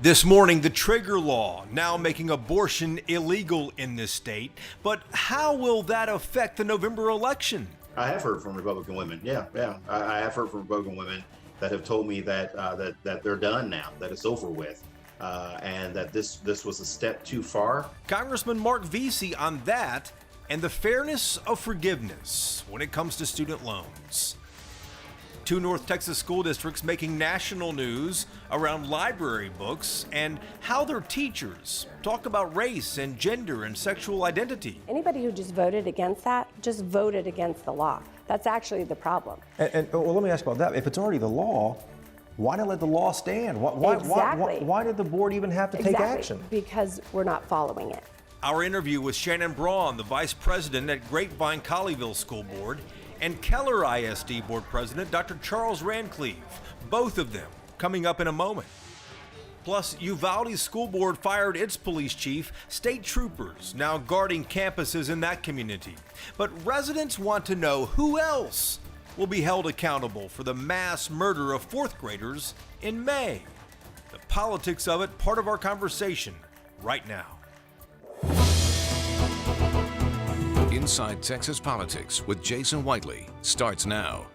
This morning, the trigger law now making abortion illegal in this state. But how will that affect the November election? I have heard from Republican women. I have heard from Republican women that have told me that that they're done now, that it's over with, and that this was a step too far. Congressman Mark Vesey on that and the fairness of forgiveness when it comes to student loans. Two North Texas school districts making national news around library books and how their teachers talk about race and gender and sexual identity. Anybody who just voted against that just voted against the law. That's actually the problem. And well, let me ask about that. If it's already the law, why not let the law stand? Why did the board even have to take action? Because we're not following it. Our interview with Shannon Braun, the vice president at Grapevine Colleyville School Board, and Keller Isd board president, Dr. Charles Rancliffe, both of them coming up in a moment. Plus, Uvalde School Board fired its police chief, state troopers now guarding campuses in that community. But residents want to know who else will be held accountable for the mass murder of fourth graders in May. The politics of it, part of our conversation right now. Inside Texas Politics with Jason Whiteley starts now.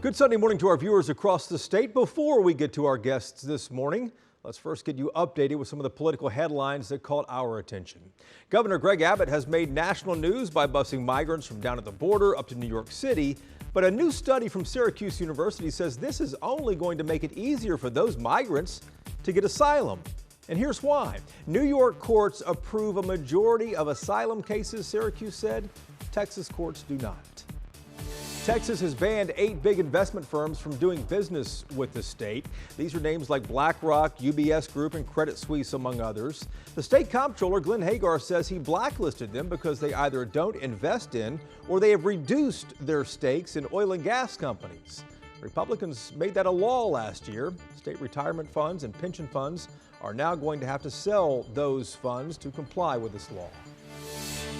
Good Sunday morning to our viewers across the state. Before we get to our guests this morning, let's first get you updated with some of the political headlines that caught our attention. Governor Greg Abbott has made national news by busing migrants from down at the border up to New York City. But a new study from Syracuse University says this is only going to make it easier for those migrants to get asylum. And here's why. New York courts approve a majority of asylum cases, Syracuse said. Texas courts do not. Texas has banned 8 big investment firms from doing business with the state. These are names like BlackRock, UBS Group, and Credit Suisse, among others. The state comptroller, Glenn Hagar, says he blacklisted them because they either don't invest in or they have reduced their stakes in oil and gas companies. Republicans made that a law last year. State retirement funds and pension funds are now going to have to sell those funds to comply with this law.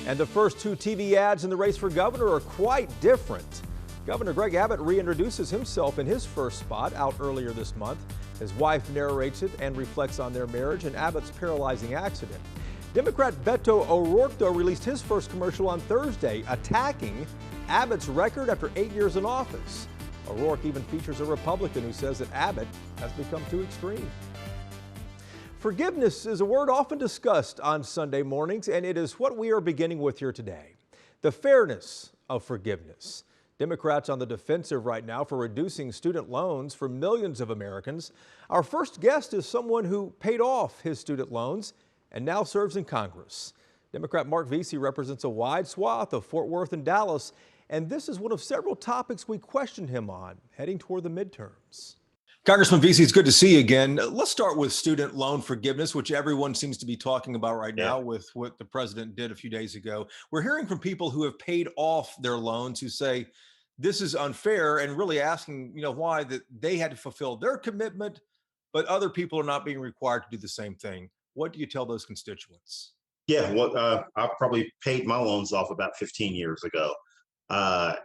And the first 2 TV ads in the race for governor are quite different. Governor Greg Abbott reintroduces himself in his first spot out earlier this month. His wife narrates it and reflects on their marriage and Abbott's paralyzing accident. Democrat Beto O'Rourke, though, released his first commercial on Thursday, attacking Abbott's record after 8 years in office. O'Rourke even features a Republican who says that Abbott has become too extreme. Forgiveness is a word often discussed on Sunday mornings, and it is what we are beginning with here today. The fairness of forgiveness. Democrats on the defensive right now for reducing student loans for millions of Americans. Our first guest is someone who paid off his student loans and now serves in Congress. Democrat Mark Vesey represents a wide swath of Fort Worth and Dallas, and this is one of several topics we questioned him on heading toward the midterms. Congressman Vesey, it's good to see you again. Let's start with student loan forgiveness, which everyone seems to be talking about right now with what the president did a few days ago. We're hearing from people who have paid off their loans who say this is unfair and really asking, why that they had to fulfill their commitment, but other people are not being required to do the same thing. What do you tell those constituents? Yeah, well, I probably paid my loans off about 15 years ago.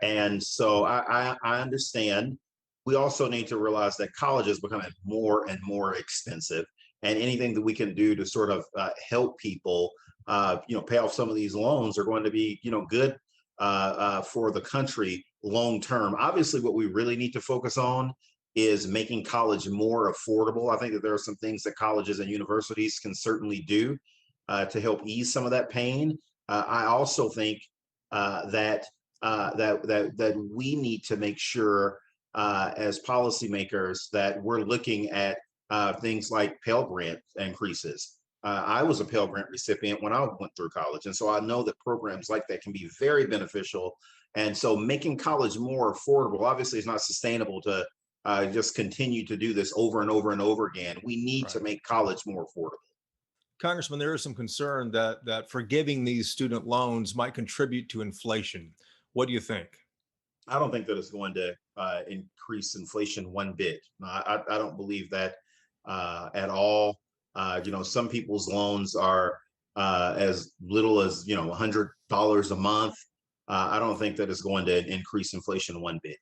And so I understand. We also need to realize that college is becoming more and more expensive, and anything that we can do to sort of help people, pay off some of these loans are going to be, good for the country long term. Obviously, what we really need to focus on is making college more affordable. I think that there are some things that colleges and universities can certainly do to help ease some of that pain. I also think that we need to make sure as policymakers that we're looking at things like Pell Grant increases. I was a Pell Grant recipient when I went through college, and so I know that programs like that can be very beneficial. And so making college more affordable, obviously it's not sustainable to just continue to do this over and over and over again. We need to make college more affordable. Congressman, there is some concern that forgiving these student loans might contribute to inflation. What do you think? I don't think that it's going to increase inflation one bit. I don't believe that at all. Some people's loans are as little as $100 a month. I don't think that it's going to increase inflation one bit.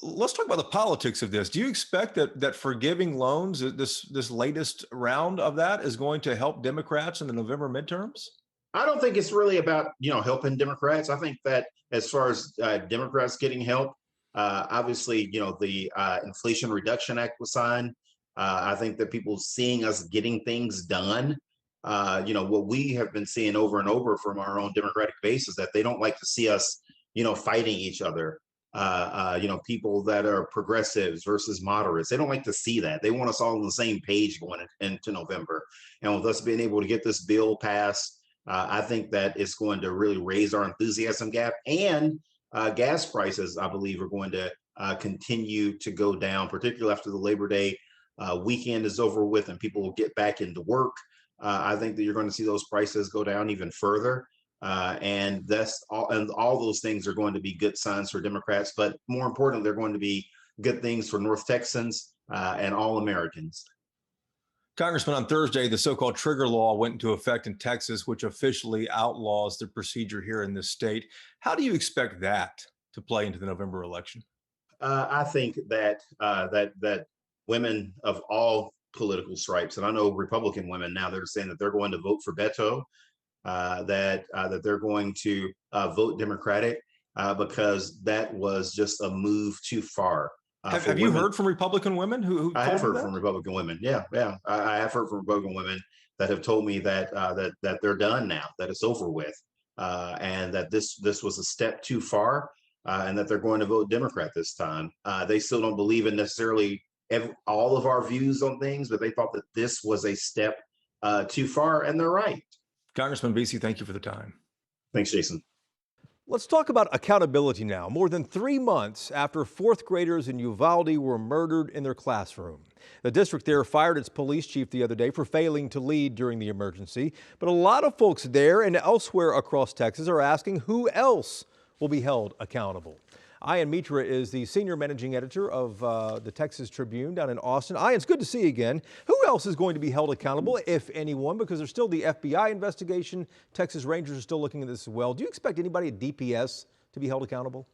Let's talk about the politics of this. Do you expect that forgiving loans, this latest round of that, is going to help Democrats in the November midterms? I don't think it's really about helping Democrats. I think that as far as Democrats getting help, obviously the Inflation Reduction Act was signed. I think that people seeing us getting things done. What we have been seeing over and over from our own Democratic base is that they don't like to see us fighting each other. People that are progressives versus moderates, they don't like to see that. They want us all on the same page going into November. And with us being able to get this bill passed, I think that it's going to really raise our enthusiasm gap. And gas prices, I believe, are going to continue to go down, particularly after the Labor Day weekend is over with and people will get back into work. I think that you're going to see those prices go down even further. And all those things are going to be good signs for Democrats, but more importantly, they're going to be good things for North Texans and all Americans. Congressman, on Thursday, the so-called trigger law went into effect in Texas, which officially outlaws the procedure here in this state. How do you expect that to play into the November election? I think that that women of all political stripes, and I know Republican women now, they're saying that they're going to vote for Beto. That they're going to vote Democratic because that was just a move too far. Have you heard from Republican women who I have heard that? from Republican women. Yeah. I have heard from Republican women that have told me that that they're done now, that it's over with, and that this was a step too far, and that they're going to vote Democrat this time. They still don't believe in necessarily all of our views on things, but they thought that this was a step too far, and they're right. Congressman Vesey, thank you for the time. Thanks, Jason. Let's talk about accountability now. More than 3 months after fourth graders in Uvalde were murdered in their classroom. The district there fired its police chief the other day for failing to lead during the emergency. But a lot of folks there and elsewhere across Texas are asking who else will be held accountable. Ian Mitra is the senior managing editor of the Texas Tribune down in Austin. Ian, it's good to see you again. Who else is going to be held accountable, if anyone? Because there's still the FBI investigation. Texas Rangers are still looking at this as well. Do you expect anybody at DPS to be held accountable?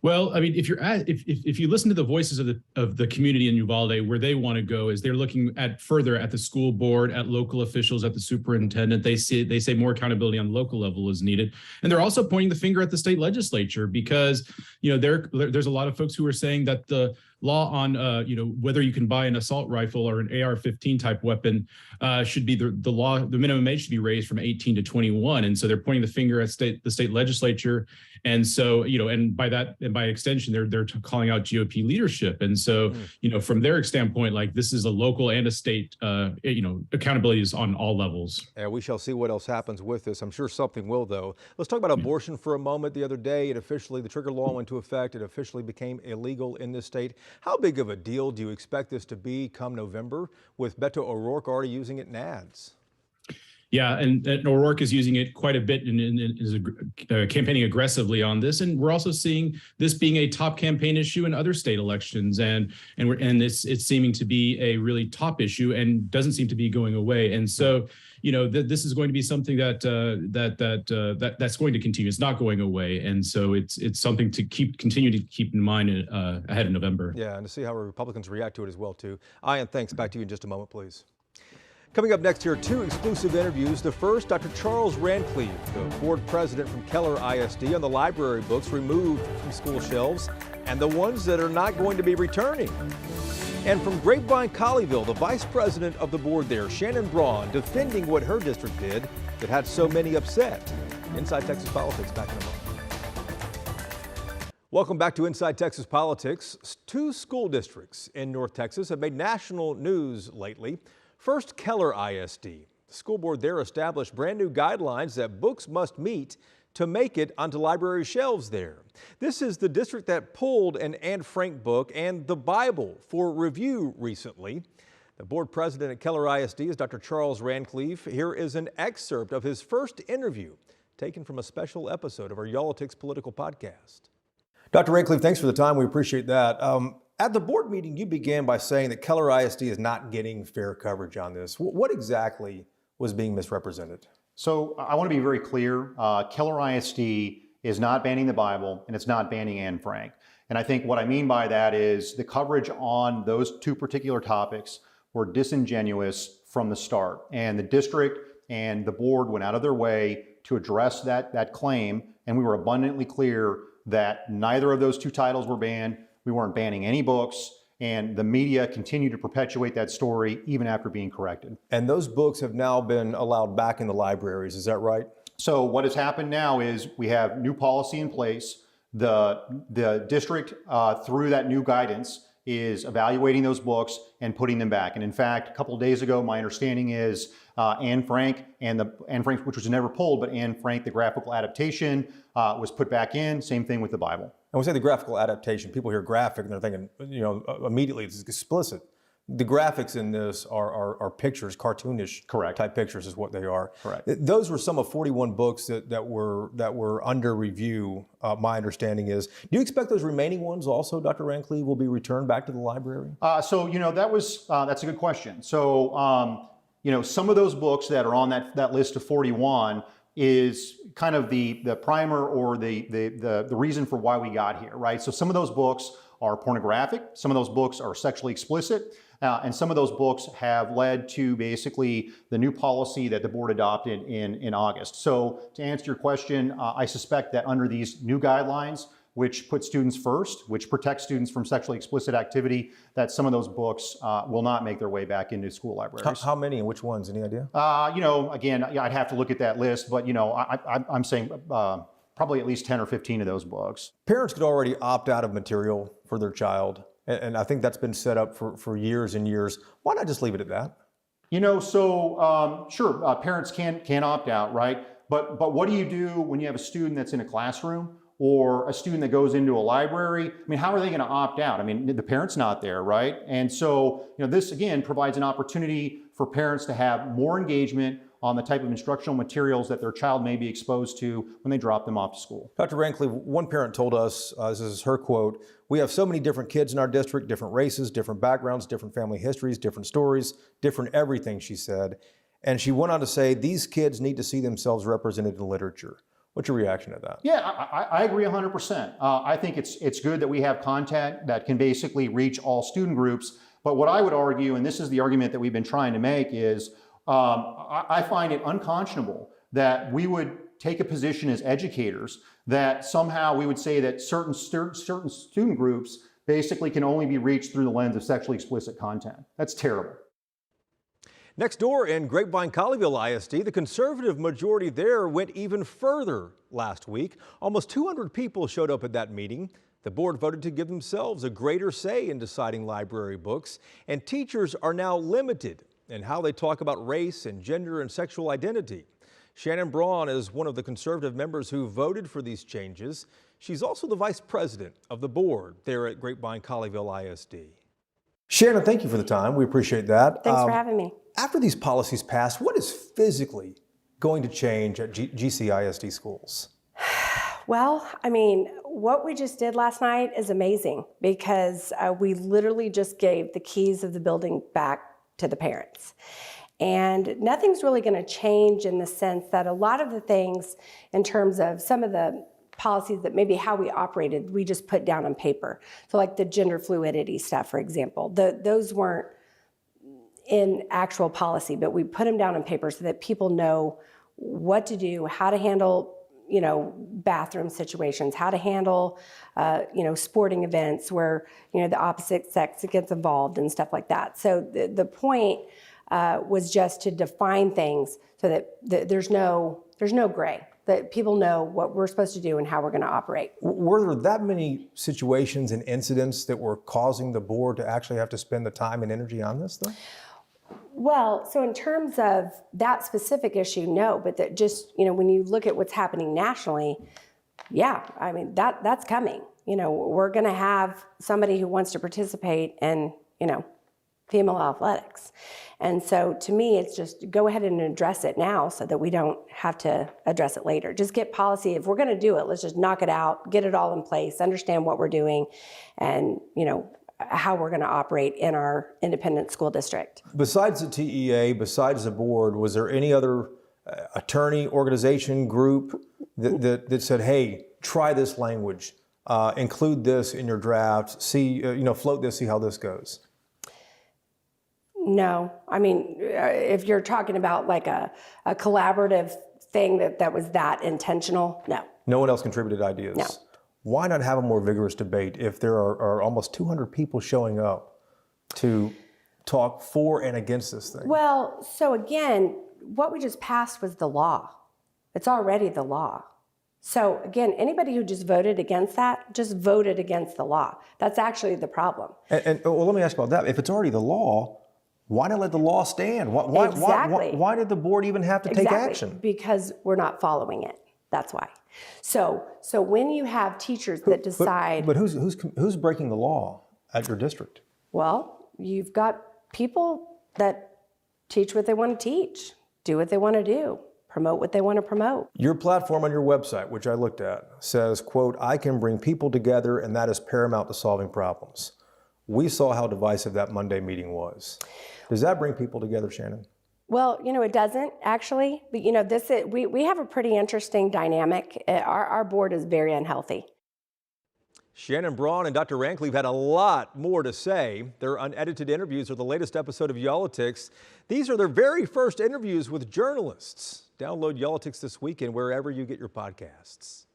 Well, I mean, if you listen to the voices of the community in Uvalde, where they want to go is they're looking at further at the school board, at local officials, at the superintendent. They say more accountability on the local level is needed, and they're also pointing the finger at the state legislature because there's a lot of folks who are saying that the law on whether you can buy an assault rifle or an AR-15 type weapon should be the law. The minimum age should be raised from 18 to 21, and so they're pointing the finger at the state legislature, and so and by extension they're calling out GOP leadership, and so from their standpoint, like this is a local and a state accountability is on all levels. Yeah, we shall see what else happens with this. I'm sure something will, though. Let's talk about abortion for a moment. The other day, the trigger law went into effect. It officially became illegal in this state. How big of a deal do you expect this to be come November, with Beto O'Rourke already using it in ads? Yeah, and O'Rourke is using it quite a bit and is campaigning aggressively on this. And we're also seeing this being a top campaign issue in other state elections, and it's seeming to be a really top issue and doesn't seem to be going away. And so, this is going to be something that's going to continue. It's not going away, and so it's something to continue to keep in mind ahead of November. Yeah, and to see how Republicans react to it as well too. Ian, thanks. Back to you in just a moment, please. Coming up next here, 2 exclusive interviews. The first, Dr. Charles Rancliffe, the board president from Keller Isd, on the library books removed from school shelves and the ones that are not going to be returning. And from Grapevine Colleyville, the vice president of the board there, Shannon Braun, defending what her district did that had so many upset. Inside Texas Politics, back in a moment. Welcome back to Inside Texas Politics. 2 school districts in North Texas have made national news lately. First, Keller Isd. The school board there established brand new guidelines that books must meet to make it onto library shelves there. This is the district that pulled an Anne Frank book and the Bible for review recently. The board president at Keller Isd is Dr. Charles Rancliffe. Here is an excerpt of his first interview taken from a special episode of our Y'all-ticks Political Podcast. Dr. Rancliffe, thanks for the time. We appreciate that. At the board meeting, you began by saying that Keller Isd is not getting fair coverage on this. What exactly was being misrepresented? So I want to be very clear. Keller Isd is not banning the Bible, and it's not banning Anne Frank. And I think what I mean by that is the coverage on those two particular topics were disingenuous from the start. And the district and the board went out of their way to address that claim. And we were abundantly clear that neither of those two titles were banned. We weren't banning any books. And the media continued to perpetuate that story even after being corrected. And those books have now been allowed back in the libraries, is that right? So what has happened now is we have new policy in place. The district, through that new guidance, is evaluating those books and putting them back. And in fact, a couple of days ago, my understanding is Anne Frank, which was never pulled, but Anne Frank, the graphical adaptation, was put back in. Same thing with the Bible. And we say the graphical adaptation, people hear graphic and they're thinking, immediately it's explicit. The graphics in this are pictures, cartoonish type pictures is what they are. Correct. Those were some of 41 books that were under review, my understanding is. Do you expect those remaining ones also, Dr. Rankley, will be returned back to the library? That's a good question. So, some of those books that are on that list of 41 is kind of the primer or the reason for why we got here, right? So some of those books are pornographic, some of those books are sexually explicit, and some of those books have led to basically the new policy that the board adopted in August. So to answer your question, I suspect that under these new guidelines, which put students first, which protect students from sexually explicit activity, that some of those books will not make their way back into school libraries. How many and which ones? Any idea? Again, I'd have to look at that list, but I'm saying probably at least 10 or 15 of those books. Parents could already opt out of material for their child, and I think that's been set up for years and years. Why not just leave it at that? Sure, parents can opt out, right? But what do you do when you have a student that's in a classroom or a student that goes into a library? I mean, how are they going to opt out? I mean, the parent's not there, right? And so, this again provides an opportunity for parents to have more engagement on the type of instructional materials that their child may be exposed to when they drop them off to school. Dr. Rankley, one parent told us, this is her quote, "We have so many different kids in our district, different races, different backgrounds, different family histories, different stories, different everything," she said. And she went on to say, "These kids need to see themselves represented in literature." What's your reaction to that? Yeah, I agree 100%. I think it's good that we have content that can basically reach all student groups. But what I would argue, and this is the argument that we've been trying to make, is I find it unconscionable that we would take a position as educators that somehow we would say that certain student groups basically can only be reached through the lens of sexually explicit content. That's terrible. Next door in Grapevine Colleyville Isd, the conservative majority there went even further last week. Almost 200 people showed up at that meeting. The board voted to give themselves a greater say in deciding library books, and teachers are now limited in how they talk about race and gender and sexual identity. Shannon Braun is one of the conservative members who voted for these changes. She's also the vice president of the board there at Grapevine Colleyville Isd. Shannon, thank you for the time. We appreciate that. Thanks for having me. After these policies pass, what is physically going to change at GCISD schools? Well, I mean, what we just did last night is amazing because we literally just gave the keys of the building back to the parents. And nothing's really going to change in the sense that a lot of the things in terms of some of the policies that maybe how we operated, we just put down on paper. So like the gender fluidity stuff, for example, those weren't in actual policy, but we put them down on paper so that people know what to do, how to handle, bathroom situations, how to handle, sporting events where, the opposite sex gets involved and stuff like that. So the point was just to define things so that there's no gray, that people know what we're supposed to do and how we're going to operate. Were there that many situations and incidents that were causing the board to actually have to spend the time and energy on this, though? Well, so in terms of that specific issue, no, but that just, when you look at what's happening nationally, yeah, I mean, that's coming. We're going to have somebody who wants to participate in, female athletics. And so to me, it's just go ahead and address it now so that we don't have to address it later. Just get policy. If we're going to do it, let's just knock it out, get it all in place, understand what we're doing, and, how we're going to operate in our independent school district. Besides the TEA, besides the board, was there any other attorney organization group that said, hey, try this language? include this in your draft, see, float this, see how this goes? No, I mean, if you're talking about like a collaborative thing that was that intentional, no. No one else contributed ideas? No. Why not have a more vigorous debate if there are almost 200 people showing up to talk for and against this thing? Well, so again, what we just passed was the law. It's already the law. So again, anybody who just voted against that just voted against the law. That's actually the problem. And well, let me ask about that. If it's already the law, why not let the law stand? Why did the board even have to take action? Because we're not following it. That's why. So when you have teachers that decide, but who's breaking the law at your district? well, you've got people that teach what they want to teach, do what they want to do, promote what they want to promote. Your platform on your website, which I looked at, says, quote, "I can bring people together and that is paramount to solving problems." We saw how divisive that Monday meeting was. Does that bring people together, Shannon? Well, it doesn't actually, but we have a pretty interesting dynamic. Our board is very unhealthy. Shannon Braun and Dr. Rankle have had a lot more to say. Their unedited interviews are the latest episode of Y'all-itics. These are their very first interviews with journalists. Download Y'all-itics this weekend wherever you get your podcasts.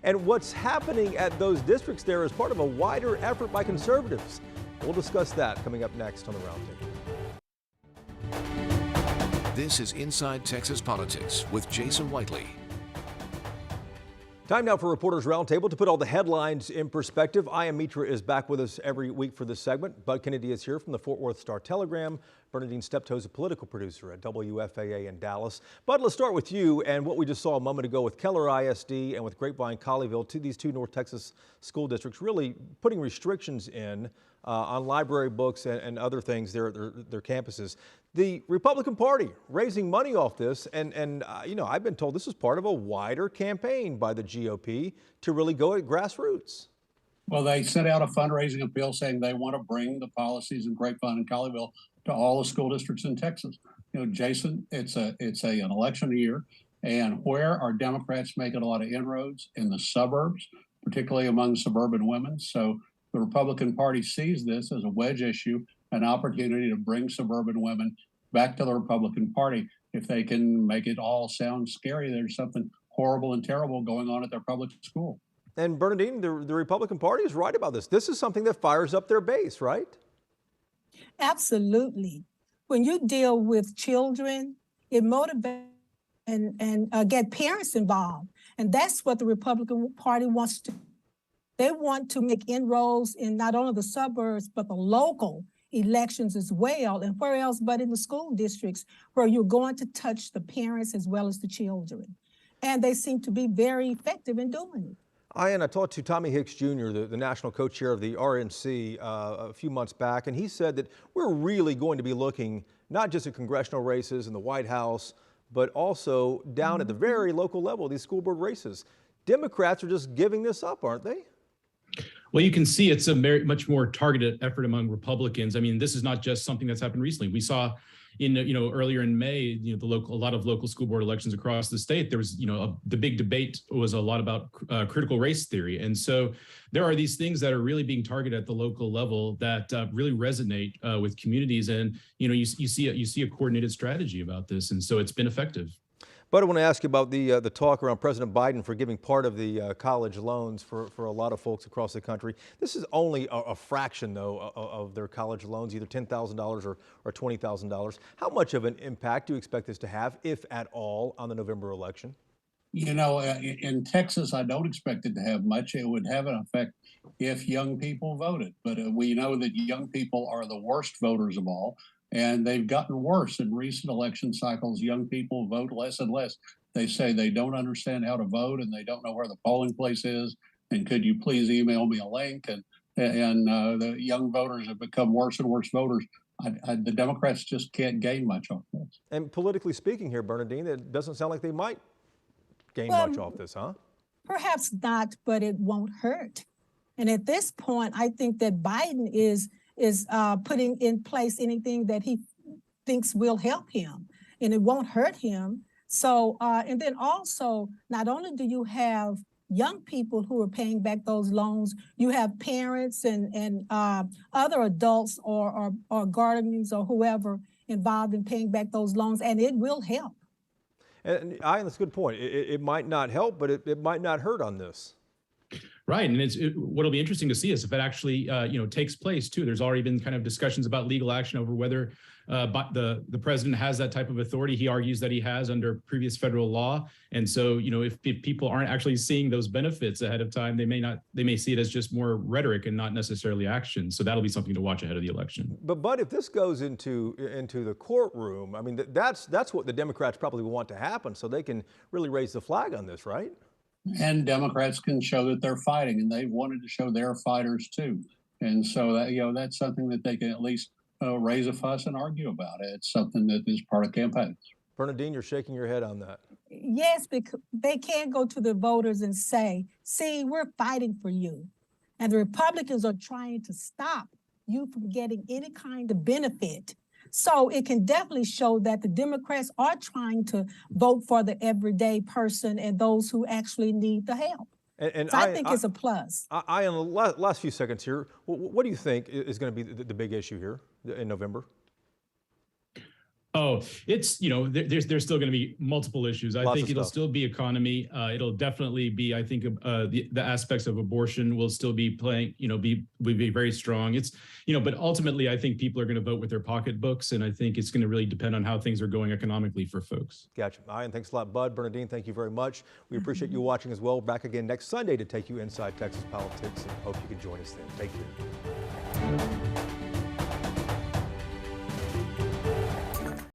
And what's happening at those districts there is part of a wider effort by conservatives. We'll discuss that coming up next on the Roundtable. This is Inside Texas Politics with Jason Whiteley. Time now for Reporters Roundtable to put all the headlines in perspective. I Am Mitra is back with us every week for this segment. Bud Kennedy is here from the Fort Worth Star-Telegram. Bernadine Steptoe is a political producer at WFAA in Dallas. Bud, let's start with you and what we just saw a moment ago with Keller Isd and with Grapevine Colleyville, these two North Texas school districts, really putting restrictions in on library books and other things, their campuses. The Republican Party raising money off this, and I've been told this is part of a wider campaign by the GOP to really go at grassroots. Well, they sent out a fundraising appeal saying they want to bring the policies in Grapevine and Colleyville to all the school districts in Texas. Jason, it's an election year, and where are Democrats making a lot of inroads? In the suburbs, particularly among suburban women. So the Republican Party sees this as a wedge issue, an opportunity to bring suburban women back to the Republican Party. If they can make it all sound scary, there's something horrible and terrible going on at their public school. And Bernadine, the Republican Party is right about this. This is something that fires up their base, right? Absolutely. When you deal with children, it motivates and get parents involved. And that's what the Republican Party wants to do. They want to make inroads in not only the suburbs, but the local elections as well. And where else but in the school districts where you're going to touch the parents as well as the children. And they seem to be very effective in doing it. I talked to Tommy Hicks Jr., the national co-chair of the RNC, a few months back, and he said that we're really going to be looking not just at congressional races in the White House, but also down at the very local level, these school board races. Democrats are just giving this up, aren't they? Well, you can see it's a much more targeted effort among Republicans. I mean, this is not just something that's happened recently. We saw earlier in May, a lot of local school board elections across the state. There was, the big debate was a lot about critical race theory. And so there are these things that are really being targeted at the local level that really resonate with communities. And, you see a coordinated strategy about this. And so it's been effective. But I want to ask you about the talk around President Biden forgiving part of the college loans for a lot of folks across the country. This is only a fraction, though, of their college loans, either $10,000 or $20,000. How much of an impact do you expect this to have, if at all, on the November election? In Texas, I don't expect it to have much. It would have an effect if young people voted. But we know that young people are the worst voters of all. And they've gotten worse in recent election cycles. Young people vote less and less. They say they don't understand how to vote and they don't know where the polling place is. And could you please email me a link? And the young voters have become worse and worse voters. The Democrats just can't gain much off this. And politically speaking here, Bernadine, it doesn't sound like they might gain much off this, huh? Perhaps not, but it won't hurt. And at this point, I think that Biden is putting in place anything that he thinks will help him, and it won't hurt him. So, and then also, not only do you have young people who are paying back those loans. You have parents and other adults or guardians or whoever involved in paying back those loans, and it will help. And that's a good point. It might not help, but it might not hurt on this. Right, and what'll be interesting to see is if it actually takes place too. There's already been kind of discussions about legal action over whether the president has that type of authority. He argues that he has under previous federal law, and so if people aren't actually seeing those benefits ahead of time, they may see it as just more rhetoric and not necessarily action. So that'll be something to watch ahead of the election. But if this goes into the courtroom, I mean that's what the Democrats probably want to happen, so they can really raise the flag on this, right? And Democrats can show that they're fighting, and they've wanted to show they're fighters too. And so that that's something that they can at least raise a fuss and argue about. It's something that is part of campaigns. Bernadine, you're shaking your head on that. Yes, because they can't go to the voters and say, see, we're fighting for you. And the Republicans are trying to stop you from getting any kind of benefit. So it can definitely show that the Democrats are trying to vote for the everyday person and those who actually need the help. And so I think it's a plus. In the last few seconds here, what do you think is going to be the big issue here in November? Oh, it's, there's still going to be multiple issues. I think it'll still be economy. It'll definitely be, I think, the aspects of abortion will still be playing, be very strong. It's, but ultimately, I think people are going to vote with their pocketbooks. And I think it's going to really depend on how things are going economically for folks. Gotcha. Ian, thanks a lot, Bud. Bernadine, thank you very much. We appreciate you watching as well. Back again next Sunday to take you inside Texas politics, and hope you can join us then. Take care.